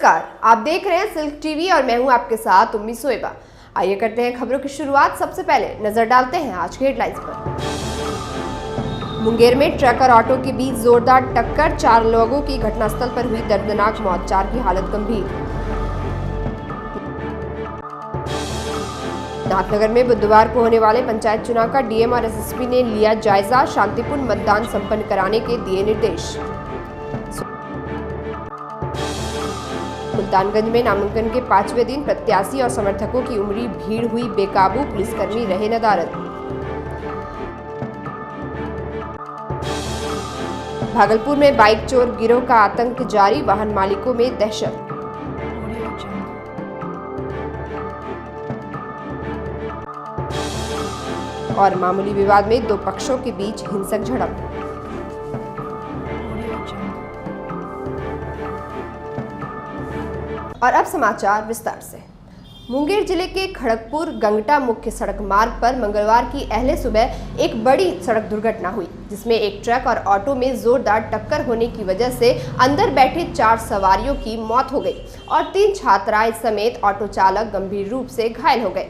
नमस्कार, आप देख रहे हैं सिल्क टीवी और मैं हूं आपके साथ उम्मी सोएबा। आइए करते हैं खबरों की शुरुआत। सबसे पहले नजर डालते हैं आज के हेडलाइंस पर। मुंगेर में ट्रक और ऑटो के बीच जोरदार टक्कर, 4 लोगों की घटनास्थल पर हुई दर्दनाक मौत, 4 की हालत गंभीर। नाथनगर में बुधवार को होने वाले पंचायत चुनाव का डीएम और एसएसपी ने लिया जायजा, शांतिपूर्ण मतदान संपन्न कराने के दिए निर्देश। सुल्तानगंज में नामांकन के 5वें दिन प्रत्याशी और समर्थकों की उमड़ी भीड़ हुई बेकाबू, पुलिसकर्मी रहे नदारद। भागलपुर में बाइक चोर गिरोह का आतंक जारी, वाहन मालिकों में दहशत। और मामूली विवाद में 2 पक्षों के बीच हिंसक झड़प। और अब समाचार विस्तार से। मुंगेर जिले के खड़गपुर गंगटा मुख्य सड़क मार्ग पर मंगलवार की अहले सुबह एक बड़ी सड़क दुर्घटना हुई, जिसमें एक ट्रक और ऑटो में जोरदार टक्कर होने की वजह से अंदर बैठे 4 सवारियों की मौत हो गई और 3 छात्राएं समेत ऑटो चालक गंभीर रूप से घायल हो गए।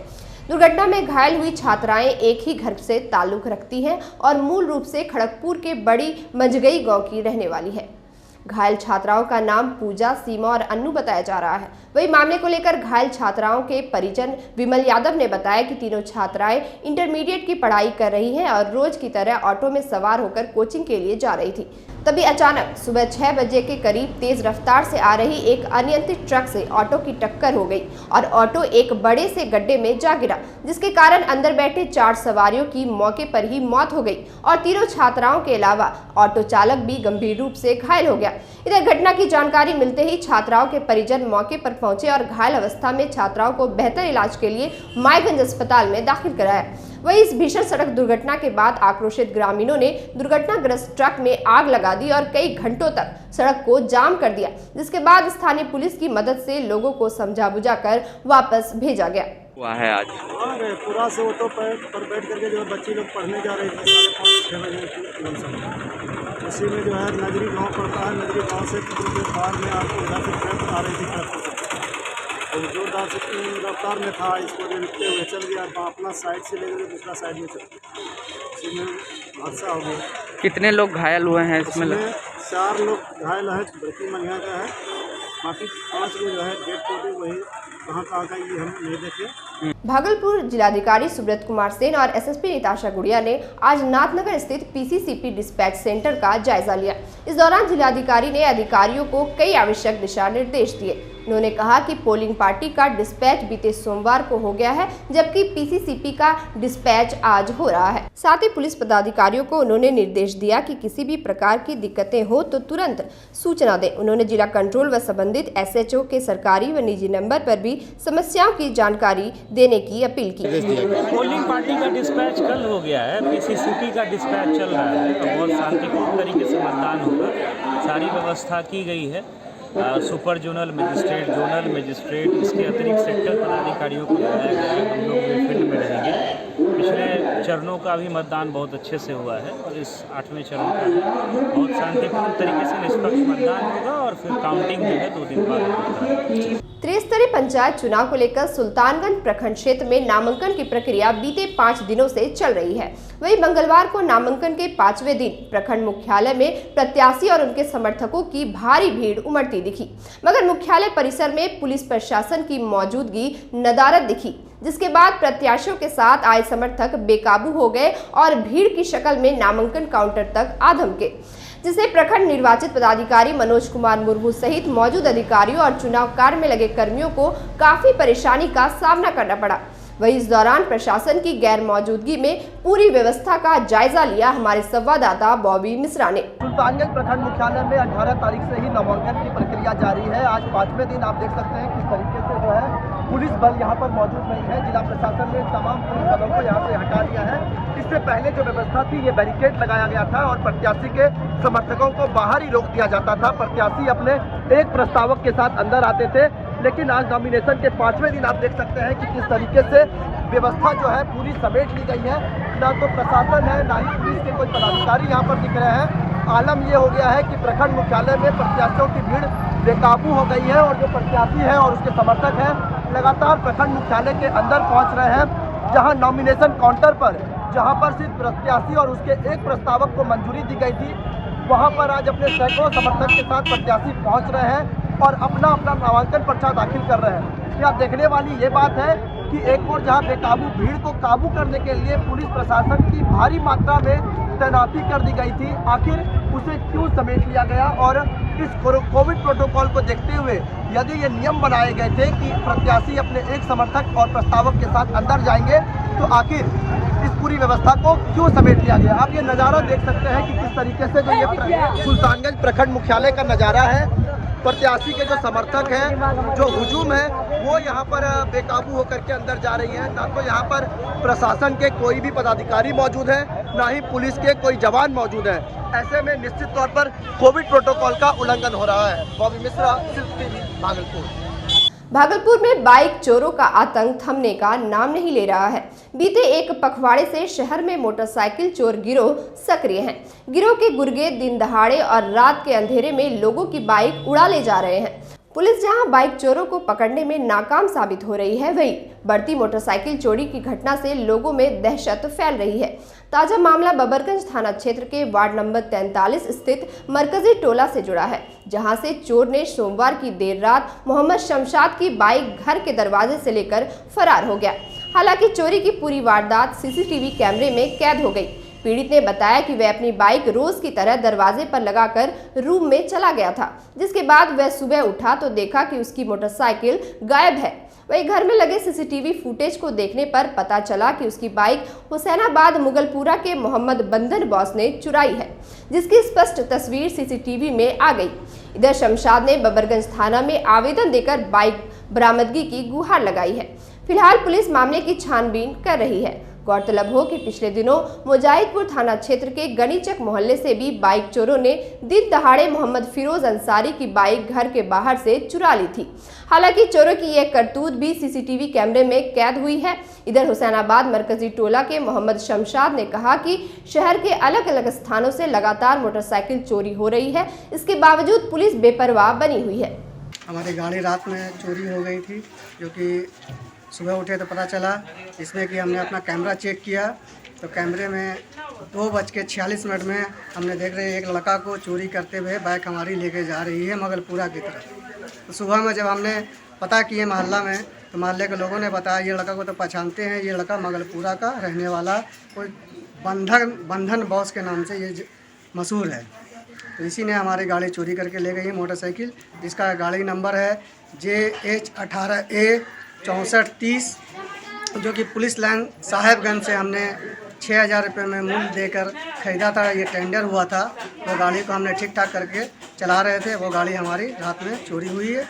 दुर्घटना में घायल हुई छात्राएं एक ही घर से ताल्लुक रखती हैं और मूल रूप से खड़गपुर के बड़ी मंझगई गांव की रहने वाली है। घायल छात्राओं का नाम पूजा, सीमा और अन्नू बताया जा रहा है। वही मामले को लेकर घायल छात्राओं के परिजन विमल यादव ने बताया कि तीनों छात्राएं इंटरमीडिएट की पढ़ाई कर रही हैं और रोज की तरह ऑटो में सवार होकर कोचिंग के लिए जा रही थी। तभी अचानक सुबह 6 बजे के करीब तेज रफ्तार से आ रही एक अनियंत्रित ट्रक से ऑटो की टक्कर हो गई और ऑटो एक बड़े से गड्ढे में जा गिरा, जिसके कारण अंदर बैठे 4 सवारियों की मौके पर ही मौत हो गई और तीनों छात्राओं के अलावा ऑटो चालक भी गंभीर रूप से घायल हो गया। इधर घटना की जानकारी मिलते ही छात्राओं के परिजन मौके पर पहुंचे और घायल अवस्था में छात्राओं को बेहतर इलाज के लिए मायगंज अस्पताल में दाखिल कराया। वहीं इस भीषण सड़क दुर्घटना के बाद आक्रोशित ग्रामीणों ने दुर्घटनाग्रस्त ट्रक में आग लगा दी और कई घंटों तक सड़क को जाम कर दिया, जिसके बाद स्थानीय पुलिस की मदद से लोगों को समझा बुझाकर वापस भेजा गया। हुआ है आज पूरा से ऑटो पर बैठ करके जो बच्चे लोग पढ़ने जा रहे थे 5-6 बजे की उसी में जो है नगरी गांव पड़ता है। नगरी गांव से बाहर में उधर से ट्रक आ रही थी, और जोरदार से रफ्तार में था, इसको देखते हुए चल गया, अपना साइड से लेकर दूसरा साइड में चल गया, इसी में हादसा हो गया। कितने लोग घायल हुए हैं इसमें? 4 लोग घायल हैं, बड़की मंगिया का है, बाकी 5 लोग जो है डेड बॉडी वही कहाँ का ये हम नहीं देखे। भागलपुर जिलाधिकारी सुब्रत कुमार सेन और एसएसपी निताशा गुड़िया ने आज नाथनगर स्थित पीसीसीपी डिस्पैच सेंटर का जायजा लिया। इस दौरान जिलाधिकारी ने अधिकारियों को कई आवश्यक दिशा निर्देश दिए। उन्होंने कहा कि पोलिंग पार्टी का डिस्पैच बीते सोमवार को हो गया है, जबकि पीसीसीपी का डिस्पैच आज हो रहा है। साथ ही पुलिस पदाधिकारियों को उन्होंने निर्देश दिया कि किसी भी प्रकार की दिक्कतें हो तो तुरंत सूचना दें। उन्होंने जिला कंट्रोल व संबंधित एसएचओ के सरकारी व निजी नंबर पर भी समस्याओं की जानकारी देने की अपील की। पोलिंग पार्टी का डिस्पैच कल हो गया है, पीसीसीपी का डिस्पैच चल रहा है, तो बहुत शांतिपूर्ण तरीके से मतदान होगा। सारी व्यवस्था की गई है। Super zonal magistrate, zonal magistrate, इसके अतिरिक्त सेक्टर पदाधिकारियों को लगाया गया है। हम लोग भी फील्ड में रहेंगे। पिछले चरणों का भी मतदान बहुत अच्छे से हुआ है और इस 8वें चरण का है। बहुत शांतिपूर्ण तरीके से निष्पक्ष मतदान होगा और फिर काउंटिंग जो है 2 दिन बाद होगा। त्रिस्तरीय पंचायत चुनाव को लेकर सुल्तानगंज प्रखंड क्षेत्र में नामांकन की प्रक्रिया बीते 5 दिनों से चल रही है। वहीं मंगलवार को नामांकन के 5वें दिन प्रखंड मुख्यालय में प्रत्याशी और उनके समर्थकों की भारी भीड़ उमड़ती दिखी, मगर मुख्यालय परिसर में पुलिस प्रशासन की मौजूदगी नदारद दिखी, जिसके बाद प्रत्याशियों के साथ आए समर्थक बेकाबू हो गए और भीड़ की शक्ल में नामांकन काउंटर तक आ धमके, जिसे प्रखंड निर्वाचित पदाधिकारी मनोज कुमार मुर्मू सहित मौजूद अधिकारियों और चुनाव कार्य में लगे कर्मियों को काफी परेशानी का सामना करना पड़ा। वहीं इस दौरान प्रशासन की गैर मौजूदगी में पूरी व्यवस्था का जायजा लिया हमारे संवाददाता बॉबी मिश्रा ने। सुल्तानगंज प्रखंड मुख्यालय में 18 तारीख से ही नामांकन की प्रक्रिया जारी है। आज 5वें दिन आप देख सकते हैं किस तरीके से जो है पुलिस बल यहाँ पर मौजूद नहीं है। जिला प्रशासन ने तमाम पुलिस बलों को यहाँ से हटा दिया है। इससे पहले जो व्यवस्था थी, ये बैरिकेड लगाया गया था और प्रत्याशी के समर्थकों को बाहर ही रोक दिया जाता था। प्रत्याशी अपने एक प्रस्तावक के साथ अंदर आते थे, लेकिन आज नॉमिनेशन के 5वें दिन आप देख सकते हैं कि किस तरीके से व्यवस्था जो है पूरी समेट ली गई है। ना तो प्रशासन है, ना ही पुलिस के कोई पदाधिकारी यहाँ पर दिख रहे हैं। आलम ये हो गया है कि प्रखंड मुख्यालय में प्रत्याशियों की भीड़ बेकाबू हो गई है और जो प्रत्याशी है और उसके समर्थक हैं लगातार प्रखंड मुख्यालय के अंदर पहुंच रहे हैं, जहां नॉमिनेशन काउंटर पर जहां पर सिर्फ प्रत्याशी और उसके एक प्रस्तावक को मंजूरी दी गई थी, वहां पर आज अपने सैकड़ों समर्थक के साथ प्रत्याशी पहुंच रहे हैं और अपना अपना नामांकन पर्चा दाखिल कर रहे हैं। यहाँ देखने वाली ये बात है कि एक और जहां बेकाबू भीड़ को काबू करने के लिए पुलिस प्रशासन की भारी मात्रा में तैनाती कर दी गई थी, आखिर उसे क्यों समेट लिया गया और इस कोविड प्रोटोकॉल को देखते हुए यदि ये नियम बनाए गए थे कि प्रत्याशी अपने एक समर्थक और प्रस्तावक के साथ अंदर जाएंगे, तो आखिर इस पूरी व्यवस्था को क्यों समेट लिया गया। आप ये नज़ारा देख सकते हैं कि किस तरीके से जो ये सुल्तानगंज प्रखंड मुख्यालय का नज़ारा है। प्रत्याशी के जो समर्थक हैं, जो हुजूम है, वो यहाँ पर बेकाबू होकर के अंदर जा रही है। ना तो यहाँ पर प्रशासन के कोई भी पदाधिकारी मौजूद है, ना ही पुलिस के कोई जवान मौजूद है। ऐसे में निश्चित तौर पर कोविड प्रोटोकॉल का उल्लंघन हो रहा है। बॉबी मिश्रा, सिर्फ टीवी, भागलपुर। भागलपुर में बाइक चोरों का आतंक थमने का नाम नहीं ले रहा है। बीते एक पखवाड़े से शहर में मोटरसाइकिल चोर गिरोह सक्रिय हैं। गिरोह के गुर्गे दिन दहाड़े और रात के अंधेरे में लोगों की बाइक उड़ा ले जा रहे हैं। पुलिस जहां बाइक चोरों को पकड़ने में नाकाम साबित हो रही है, वहीं बढ़ती मोटरसाइकिल चोरी की घटना से लोगों में दहशत फैल रही है। ताजा मामला बबरगंज थाना क्षेत्र के वार्ड नंबर 43 स्थित मरकजी टोला से जुड़ा है, जहां से चोर ने सोमवार की देर रात मोहम्मद शमशाद की बाइक घर के दरवाजे से लेकर फरार हो गया। हालांकि चोरी की पूरी वारदात सीसीटीवी कैमरे में कैद हो गई। पीड़ित ने बताया कि वह अपनी बाइक रोज की तरह दरवाजे पर लगाकर रूम में चला गया था, जिसके बाद वह सुबह उठा तो देखा कि उसकी मोटरसाइकिल गायब है। वहीं घर में लगे सीसीटीवी फुटेज को देखने पर पता चला कि उसकी बाइक हुसैनाबाद मुगलपुरा के मोहम्मद बंधन बॉस ने चुराई है, जिसकी स्पष्ट तस्वीर सीसीटीवी में आ गई। इधर शमशाद ने बबरगंज थाना में आवेदन देकर बाइक बरामदगी की गुहार लगाई है। फिलहाल पुलिस मामले की छानबीन कर रही है। गौरतलब हो कि पिछले दिनों मुजाहिदपुर थाना क्षेत्र के गनीचक मोहल्ले से भी बाइक चोरों ने दिन दहाड़े मोहम्मद फिरोज अंसारी की बाइक घर के बाहर से चुरा ली थी। हालांकि चोरों की यह करतूत भी सीसीटीवी कैमरे में कैद हुई है। इधर हुसैनाबाद मरकजी टोला के मोहम्मद शमशाद ने कहा कि शहर के अलग अलग स्थानों से लगातार मोटरसाइकिल चोरी हो रही है, इसके बावजूद पुलिस बेपरवाह बनी हुई है। हमारी गाड़ी रात में चोरी हो गई थी, जो कि सुबह उठे तो पता चला। इसमें कि हमने अपना कैमरा चेक किया तो कैमरे में 2:46 में हमने देख रहे एक लड़का को चोरी करते हुए बाइक हमारी लेके जा रही है मगलपुरा की तरफ। तो सुबह में जब हमने पता किए मोहल्ला में, तो मोहल्ले के लोगों ने बताया ये लड़का को तो पहचानते हैं, ये लड़का मगलपुरा का रहने वाला कोई बंधन बॉस के नाम से ये मशहूर है। तो इसी ने हमारी गाड़ी चोरी करके ले गई मोटरसाइकिल, जिसका गाड़ी नंबर है JH18A 6430, जो कि पुलिस लाइन साहेबगंज से हमने 6000 रुपये में मूल्य देकर खरीदा था। ये टेंडर हुआ था। वो गाड़ी को हमने ठीक ठाक करके चला रहे थे, वो गाड़ी हमारी रात में चोरी हुई है।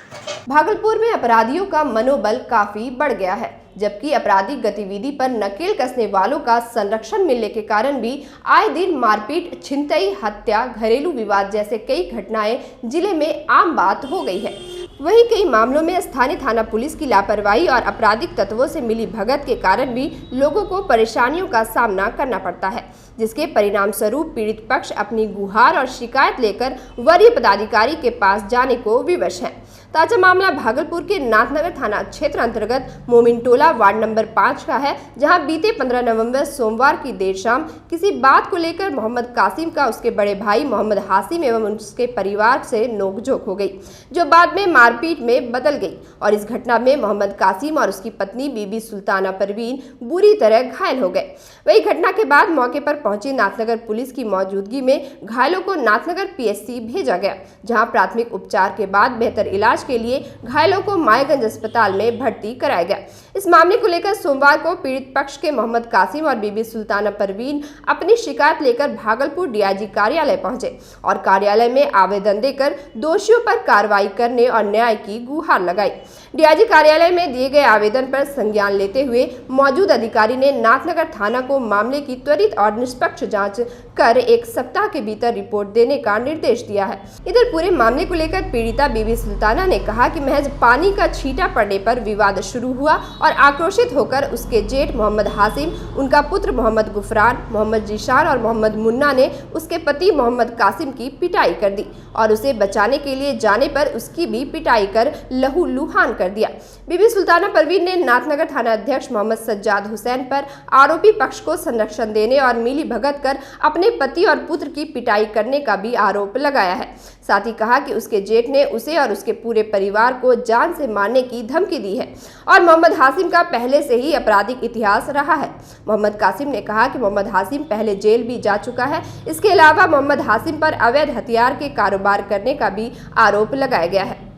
भागलपुर में अपराधियों का मनोबल काफी बढ़ गया है, जबकि आपराधिक गतिविधि पर नकेल कसने वालों का संरक्षण मिलने के कारण भी आए दिन मारपीट, छिनतई, हत्या, घरेलू विवाद जैसे कई घटनाएं जिले में आम बात हो गई है। वहीं कई मामलों में स्थानीय थाना पुलिस की लापरवाही और आपराधिक तत्वों से मिली भगत के कारण भी लोगों को परेशानियों का सामना करना पड़ता है, जिसके परिणाम स्वरूप पीड़ित पक्ष अपनी गुहार और शिकायत लेकर वरीय पदाधिकारी के पास जाने को विवश है। ताजा मामला भागलपुर के नाथनगर थाना क्षेत्र अंतर्गत मोमिन टोला वार्ड नंबर 5 का है, जहां बीते 15 नवंबर सोमवार की देर शाम किसी बात को लेकर मोहम्मद कासिम का उसके बड़े भाई मोहम्मद हासिम एवं उसके परिवार से नोकझोंक हो गई, जो बाद में मारपीट में बदल गई। और इस घटना में मोहम्मद कासिम और उसकी पत्नी बीबी सुल्ताना परवीन बुरी तरह घायल हो गए। वही घटना के बाद मौके पर पहुंची नाथनगर पुलिस की मौजूदगी में घायलों को नाथनगर PSC भेजा गया, जहां प्राथमिक उपचार के बाद बेहतर इलाज के लिए घायलों को मायागंज अस्पताल में भर्ती कराया गया। इस मामले को लेकर सोमवार को पीड़ित पक्ष के मोहम्मद कासिम और बीबी सुल्ताना परवीन अपनी शिकायत लेकर भागलपुर DIG कार्यालय पहुंचे और कार्यालय में आवेदन देकर दोषियों पर कार्रवाई करने और न्याय की गुहार लगाई। डीआईजी कार्यालय में दिए गए आवेदन पर संज्ञान लेते हुए मौजूद अधिकारी ने नाथनगर थाना को मामले की त्वरित और निष्पक्ष जांच कर 1 सप्ताह के भीतर रिपोर्ट देने का निर्देश दिया है। इधर पूरे मामले को लेकर पीड़िता बीबी सुल्ताना ने कहा कि महज पानी का छींटा पड़ने पर विवाद शुरू हुआ और आक्रोशित होकर उसके जेठ मोहम्मद हासिम, उनका पुत्र मोहम्मद गुफरान, मोहम्मद जीशान और मोहम्मद मुन्ना ने उसके पति मोहम्मद कासिम की पिटाई कर दी और उसे बचाने के लिए जाने पर उसकी भी पिटाई कर लहूलुहान कर दिया। बीबी सुल्ताना परवीन ने नाथनगर थाना अध्यक्ष मोहम्मद सज्जाद हुसैन पर आरोपी पक्ष को संरक्षण देने और मिली भगत कर अपने पति और पुत्र की पिटाई करने का भी आरोप लगाया है। साथ ही कहा कि उसके जेठ ने उसे और उसके पूरे परिवार को जान से मारने की धमकी दी है और मोहम्मद हासिम का पहले से ही आपराधिक इतिहास रहा है। मोहम्मद कासिम ने कहा कि मोहम्मद हासिम पहले जेल भी जा चुका है। इसके अलावा मोहम्मद हासिम पर अवैध हथियार के कारोबार करने का भी आरोप लगाया गया है।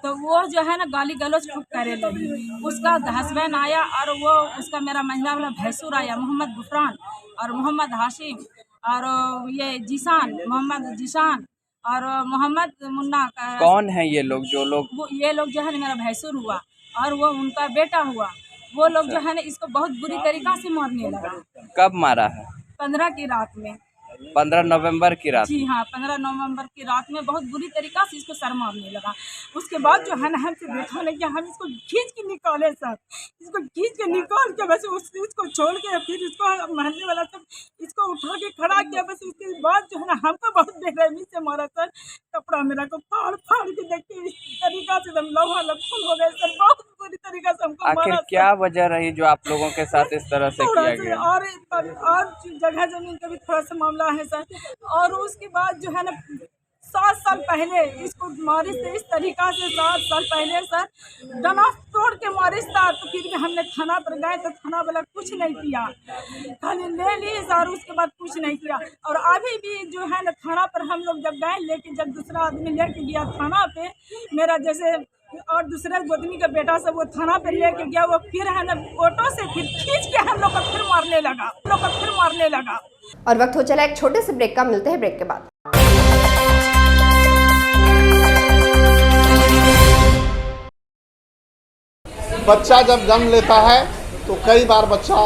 तो वो जो है ना गाली गलौज खूब करे लगी। उसका हस्बैंड आया और वो उसका मेरा महिला वाला भैंसुर आया मोहम्मद गुफरान और मोहम्मद हाशिम और ये जीशान, मोहम्मद जीशान और मोहम्मद मुन्ना का। कौन है ये लोग? ये लोग जो है ना मेरा भैंसुर हुआ और वो उनका बेटा हुआ। वो लोग जो है ना इसको बहुत बुरी तरीका से मारने लगा। कब मारा है? 15 की रात में। 15 नवंबर की रात? जी हाँ, 15 नवंबर की रात में बहुत बुरी तरीका से इसको सर मारने लगा। उसके बाद जो है ना हमसे देखा नहीं कि हम इसको खींच के निकाले सर, इसको खींच के निकाल के बस उसको छोड़ के फिर इसको महल्ले वाला सब इसको उठा के खड़ा किया। बस उसके बाद जो है ना हमको बहुत बेरहमी से मारा सर। कपड़ा मेरा को फाड़ फाड़ के देखते इस तरीका से एकदम लौहा लफूल हो गए सर। बहुत बुरी तरीका से हमको आखिर मारा। क्या वजह रही जो आप लोगों के साथ इस तरह से किया गया? और जगह जमीन का भी थोड़ा सा मामला है सर। और उसके बाद जो है ना 7 साल पहले इसको मारिश थे इस तरीका से। 7 साल पहले सर डना तोड़ के मारिश था। तो फिर भी हमने थाना पर गए तो थाना वाला कुछ नहीं किया, खाली ले ली सर। उसके बाद कुछ नहीं किया। और अभी भी जो है ना थाना पर हम लोग जब गए लेके, जब दूसरा आदमी लेके गया थाना पे, मेरा जैसे और दूसरे गोदनी का बेटा सब वो थाना पे लेके गया, वो फिर है ना ऑटो से फिर खींच के हम लोग को फिर मारने लगा। और वक्त हो चला एक छोटे से ब्रेक का। मिलते हैं ब्रेक के बाद। बच्चा जब जन्म लेता है तो कई बार बच्चा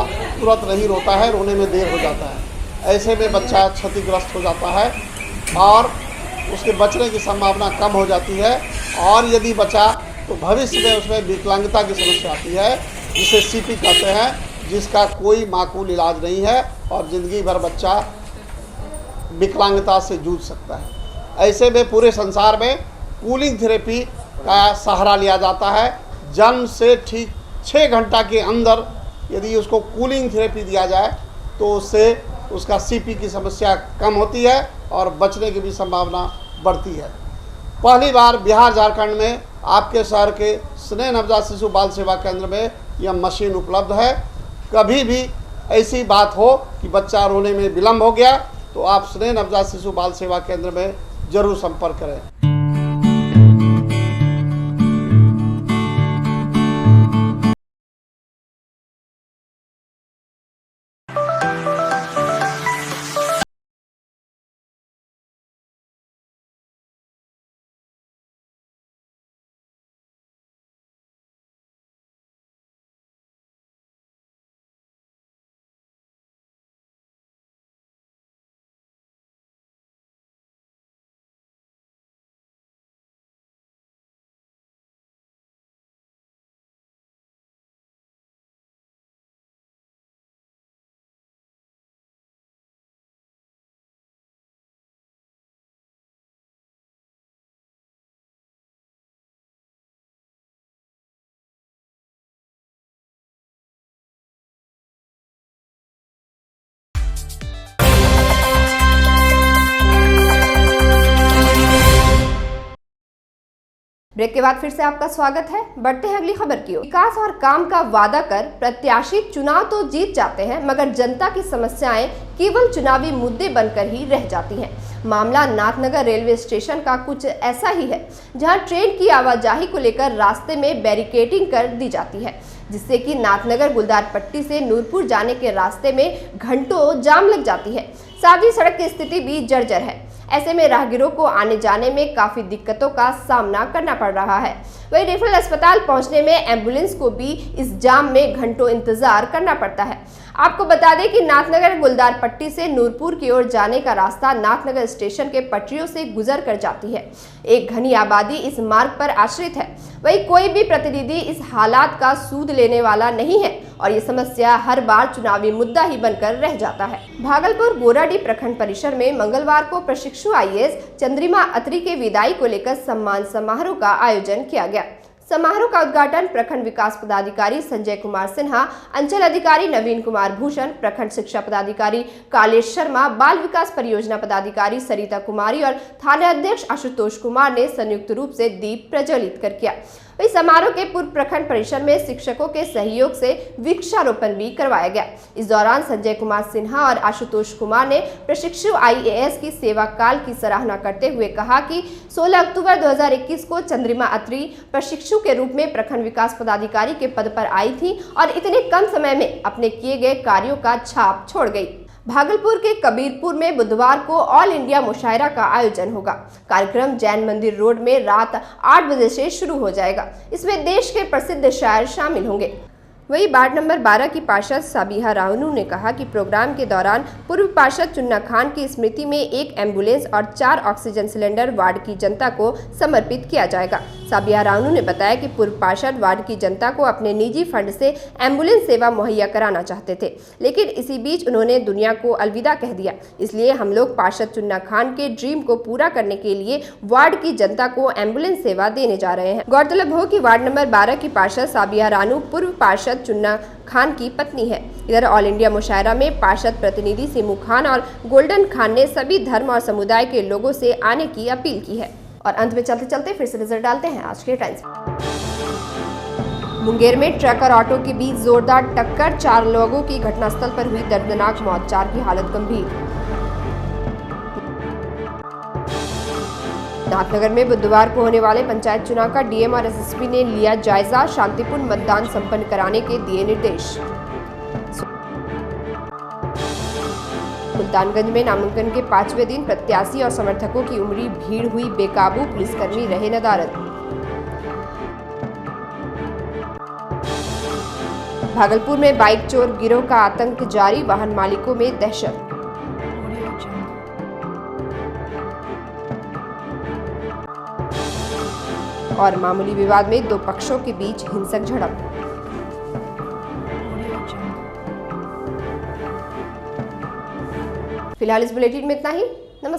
तुरंत नहीं रोता है, रोने में देर हो जाता है। ऐसे में बच्चा क्षतिग्रस्त हो जाता है और उसके बचने की संभावना कम हो जाती है। और यदि बचा तो भविष्य में उसमें विकलांगता की समस्या आती है, जिसे सीपी कहते हैं, जिसका कोई माकूल इलाज नहीं है और ज़िंदगी भर बच्चा विकलांगता से जूझ सकता है। ऐसे में पूरे संसार में कूलिंग थेरेपी का सहारा लिया जाता है। जन्म से ठीक 6 घंटा के अंदर यदि उसको कूलिंग थेरेपी दिया जाए तो उससे उसका सीपी की समस्या कम होती है और बचने की भी संभावना बढ़ती है। पहली बार बिहार झारखंड में आपके शहर के स्नेह नवजात शिशु बाल सेवा केंद्र में यह मशीन उपलब्ध है। कभी भी ऐसी बात हो कि बच्चा रोने में विलम्ब हो गया तो आप स्नेह नवजात शिशु बाल सेवा केंद्र में जरूर संपर्क करें। ब्रेक के बाद फिर से आपका स्वागत है। बढ़ते हैं अगली खबर की ओर। विकास और काम का वादा कर प्रत्याशी चुनाव तो जीत जाते हैं, मगर जनता की समस्याएं केवल चुनावी मुद्दे बनकर ही रह जाती हैं। मामला नाथनगर रेलवे स्टेशन का कुछ ऐसा ही है, जहां ट्रेन की आवाजाही को लेकर रास्ते में बैरिकेडिंग कर दी जाती है, जिससे कि नाथनगर गुलदार पट्टी से नूरपुर जाने के रास्ते में घंटों जाम लग जाती है। साथ ही सड़क की स्थिति भी जर्जर है। ऐसे में राहगीरों को आने जाने में काफी दिक्कतों का सामना करना पड़ रहा है। वहीं रेफरल अस्पताल पहुंचने में एम्बुलेंस को भी इस जाम में घंटों इंतजार करना पड़ता है। आपको बता दें कि नाथनगर गुलदार पट्टी से नूरपुर की ओर जाने का रास्ता नाथनगर स्टेशन के पटरियों से गुजर कर जाती है। एक घनी आबादी इस मार्ग पर आश्रित है। वहीं कोई भी प्रतिनिधि इस हालात का सूद लेने वाला नहीं है और ये समस्या हर बार चुनावी मुद्दा ही बनकर रह जाता है। भागलपुर बोराडी प्रखंड परिसर में मंगलवार को प्रशिक्षु IAS चंद्रिमा अत्री के विदाई को लेकर सम्मान समारोह का आयोजन किया गया। समारोह का उद्घाटन प्रखंड विकास पदाधिकारी संजय कुमार सिन्हा, अंचल अधिकारी नवीन कुमार भूषण, प्रखंड शिक्षा पदाधिकारी कालेश शर्मा, बाल विकास परियोजना पदाधिकारी सरिता कुमारी और थाना अध्यक्ष आशुतोष कुमार ने संयुक्त रूप से दीप प्रज्वलित कर किया। वही समारोह के पूर्व प्रखंड परिसर में शिक्षकों के सहयोग से वृक्षारोपण भी करवाया गया। इस दौरान संजय कुमार सिन्हा और आशुतोष कुमार ने प्रशिक्षु IAS की सेवा काल की सराहना करते हुए कहा कि 16 अक्टूबर 2021 को चंद्रिमा अत्री प्रशिक्षु के रूप में प्रखंड विकास पदाधिकारी के पद पर आई थी और इतने कम समय में अपने किए गए कार्यों का छाप छोड़ गई। भागलपुर के कबीरपुर में बुधवार को ऑल इंडिया मुशायरा का आयोजन होगा। कार्यक्रम जैन मंदिर रोड में रात 8 बजे से शुरू हो जाएगा। इसमें देश के प्रसिद्ध शायर शामिल होंगे। वही वार्ड नंबर 12 की पार्षद साबिहा रानू ने कहा कि प्रोग्राम के दौरान पूर्व पार्षद चुन्ना खान की स्मृति में 1 एम्बुलेंस और 4 ऑक्सीजन सिलेंडर वार्ड की जनता को समर्पित किया जाएगा। साबिहा रानू ने बताया कि पूर्व पार्षद वार्ड की जनता को अपने निजी फंड से एम्बुलेंस सेवा मुहैया कराना चाहते थे, लेकिन इसी बीच उन्होंने दुनिया को अलविदा कह दिया। इसलिए हम लोग पार्षद चुन्ना खान के ड्रीम को पूरा करने के लिए वार्ड की जनता को एम्बुलेंस सेवा देने जा रहे हैं। गौरतलब हो कि वार्ड नंबर 12 की पार्षद साबिहा रानू पूर्व पार्षद चुन्ना खान की पत्नी है। इधर ऑल इंडिया मुशायरा में पार्षद प्रतिनिधि सिमू खान और गोल्डन खान ने सभी धर्म और समुदाय के लोगों से आने की अपील की है। और अंत में चलते चलते फिर से नजर डालते हैं आज के टाइम्स। मुंगेर में ट्रक और ऑटो के बीच जोरदार टक्कर, 4 लोगों की घटनास्थल पर हुई दर्दनाक मौत, 4 की हालत गंभीर। नाथनगर में बुधवार को होने वाले पंचायत चुनाव का DM और SSP ने लिया जायजा, शांतिपूर्ण मतदान संपन्न कराने के दिए निर्देश। सुल्तानगंज में नामांकन के 5वें दिन प्रत्याशी और समर्थकों की उमड़ी भीड़ हुई बेकाबू, पुलिसकर्मी रहे नदारद। भागलपुर में बाइक चोर गिरोह का आतंक जारी, वाहन मालिकों में दहशत। और मामूली विवाद में 2 पक्षों के बीच हिंसक झड़प। फिलहाल इस बुलेटिन में इतना ही। नमस्कार।